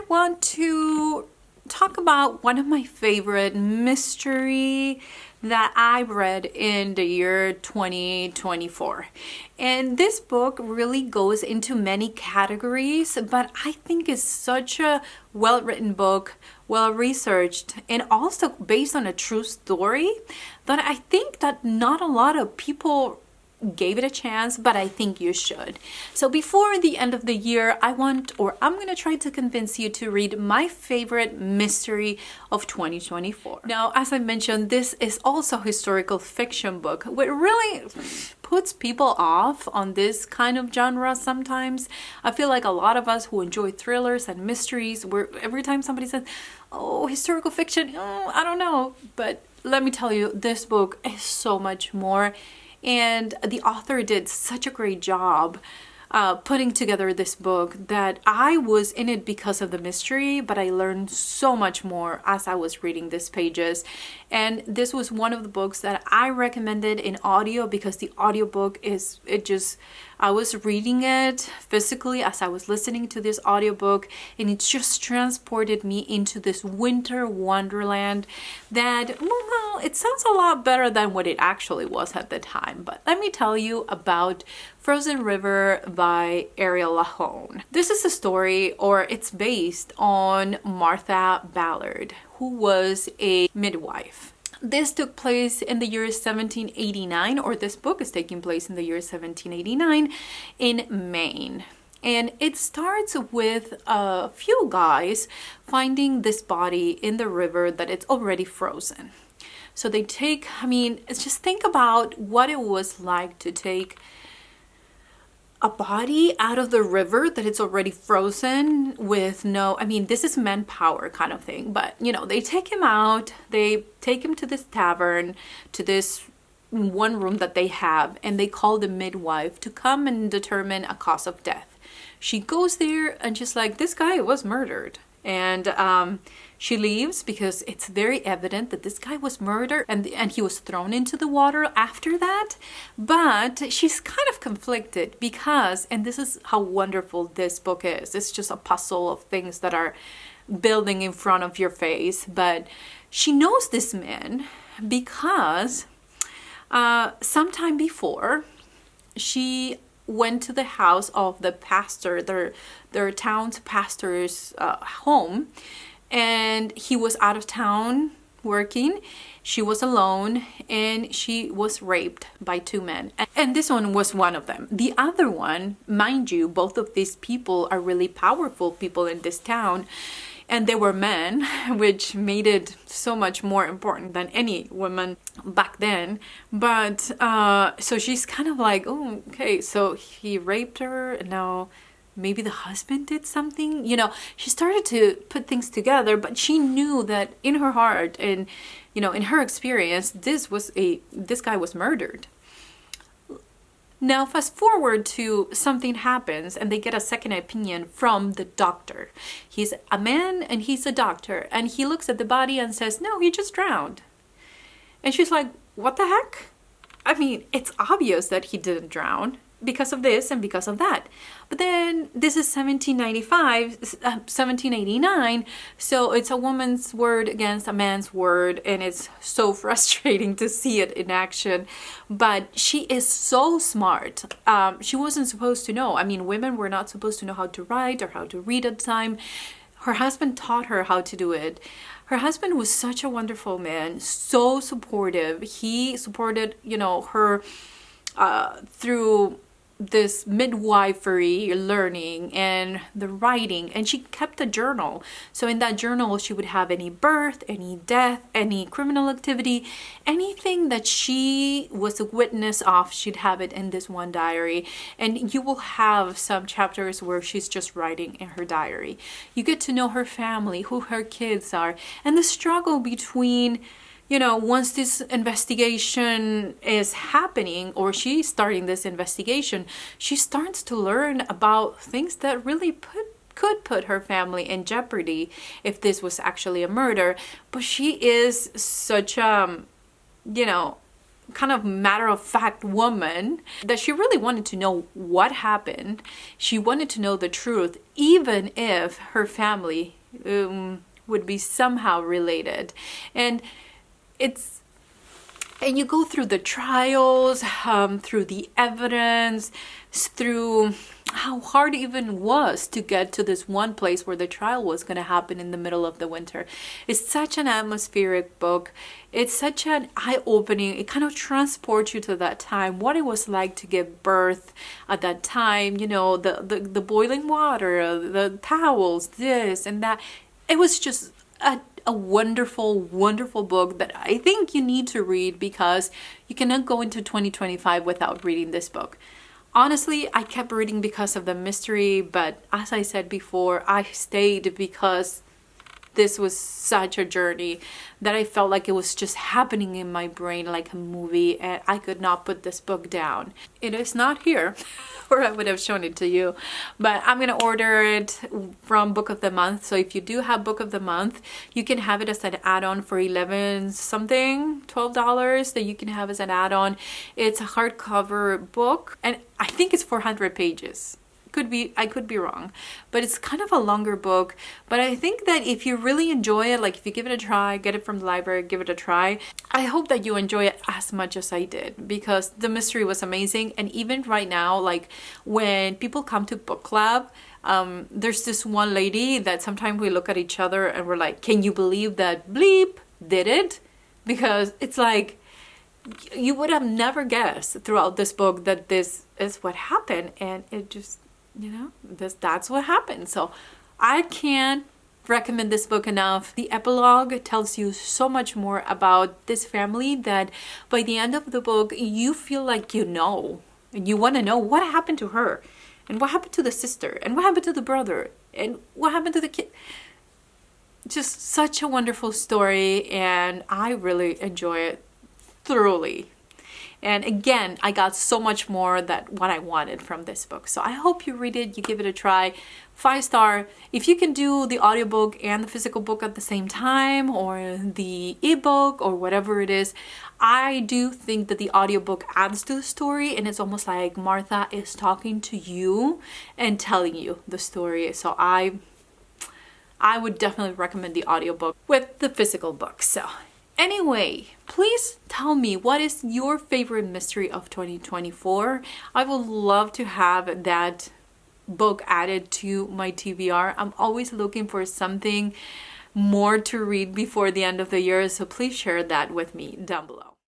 I want to talk about one of my favorite mystery that I read in the year 2024. And this book really goes into many categories, but I think it's such a well-written book, well-researched, and also based on a true story that I think that not a lot of people gave it a chance, but I think you should. So before the end of the year, I'm gonna try to convince you to read my favorite mystery of 2024. Now, as I mentioned, this is also a historical fiction book, which really puts people off on this kind of genre sometimes. I feel like a lot of us who enjoy thrillers and mysteries, where every time somebody says, oh, historical fiction, oh, I don't know. But let me tell you, this book is so much more. And the author did such a great job putting together this book that I was in it because of the mystery, but I learned so much more as I was reading these pages. And this was one of the books that I recommended in audio because the audiobook I was reading it physically as I was listening to this audiobook, and it just transported me into this winter wonderland that, well, it sounds a lot better than what it actually was at the time. But let me tell you about Frozen River by Ariel Lahone. This is a story, or it's based on Martha Ballard, who was a midwife. This took place in the year 1789, or this book is taking place in the year 1789 in Maine. And it starts with a few guys finding this body in the river that it's already frozen. So they just think about what it was like to take a body out of the river that it's already frozen with this is manpower kind of thing, but they take him out, they take him to this tavern, to this one room that they have, and they call the midwife to come and determine a cause of death. She goes there and she's like, this guy was murdered. And she leaves because it's very evident that this guy was murdered and he was thrown into the water after that. But she's kind of conflicted because, and this is how wonderful this book is, it's just a puzzle of things that are building in front of your face. But she knows this man because sometime before, she went to the house of the pastor, their town's pastor's home, and he was out of town working. She was alone, and she was raped by two men. And this one was one of them. The other one, mind you, both of these people are really powerful people in this town, and they were men, which made it so much more important than any woman back then. But so she's kind of like, oh, okay, so he raped her, and now maybe the husband did something. She started to put things together, but she knew that in her heart and, in her experience, this guy was murdered. Now, fast forward to something happens and they get a second opinion from the doctor. He's a man and he's a doctor, and he looks at the body and says, no, he just drowned. And she's like, what the heck? It's obvious that he didn't drown because of this and because of that. But then this is 1789, so it's a woman's word against a man's word, and it's so frustrating to see it in action. But she is so smart. She wasn't supposed to know. Women were not supposed to know how to write or how to read at the time. Her husband taught her how to do it. Her husband was such a wonderful man, so supportive. He supported, her through this midwifery learning and the writing, and she kept a journal. So in that journal she would have any birth, any death, any criminal activity, anything that she was a witness of, she'd have it in this one diary. And you will have some chapters where she's just writing in her diary. You get to know her family, who her kids are, and the struggle between once this investigation is happening, or she's starting this investigation, she starts to learn about things that really could put her family in jeopardy if this was actually a murder. But she is such kind of matter-of-fact woman, that she really wanted to know what happened. She wanted to know the truth, even if her family would be somehow related. And you go through the trials, through the evidence, through how hard it even was to get to this one place where the trial was going to happen in the middle of the winter. It's such an atmospheric book. It's such an eye-opening. It kind of transports you to that time, what it was like to give birth at that time, you know, the boiling water, the towels, this and that. It was just a wonderful, wonderful book that I think you need to read, because you cannot go into 2025 without reading this book. Honestly, I kept reading because of the mystery, but as I said before, I stayed because this was such a journey that I felt like it was just happening in my brain like a movie, and I could not put this book down. It is not here, or I would have shown it to you, but I'm gonna order it from Book of the Month. So if you do have Book of the Month, you can have it as an add-on for $11 something, $12 that you can have as an add-on. It's a hardcover book, and I think it's 400 pages. I could be wrong, but it's kind of a longer book. But I think that if you really enjoy it, like if you give it a try, get it from the library, give it a try, I hope that you enjoy it as much as I did, because the mystery was amazing. And even right now, like when people come to book club, there's this one lady that sometimes we look at each other and we're like, can you believe that bleep did it? Because it's like, you would have never guessed throughout this book that this is what happened, and it just, you know, that's what happened. So I can't recommend this book enough. The epilogue tells you so much more about this family that by the end of the book you feel like you know, and you want to know what happened to her, and what happened to the sister, and what happened to the brother, and what happened to the kid. Just such a wonderful story, and I really enjoy it thoroughly. And again, I got so much more that what I wanted from this book. So I hope you read it, you give it a try. 5-star. If you can do the audiobook and the physical book at the same time, or the ebook, or whatever it is, I do think that the audiobook adds to the story, and it's almost like Martha is talking to you and telling you the story. So I would definitely recommend the audiobook with the physical book. So anyway, please tell me, what is your favorite mystery of 2024? I would love to have that book added to my TBR. I'm always looking for something more to read before the end of the year, so please share that with me down below.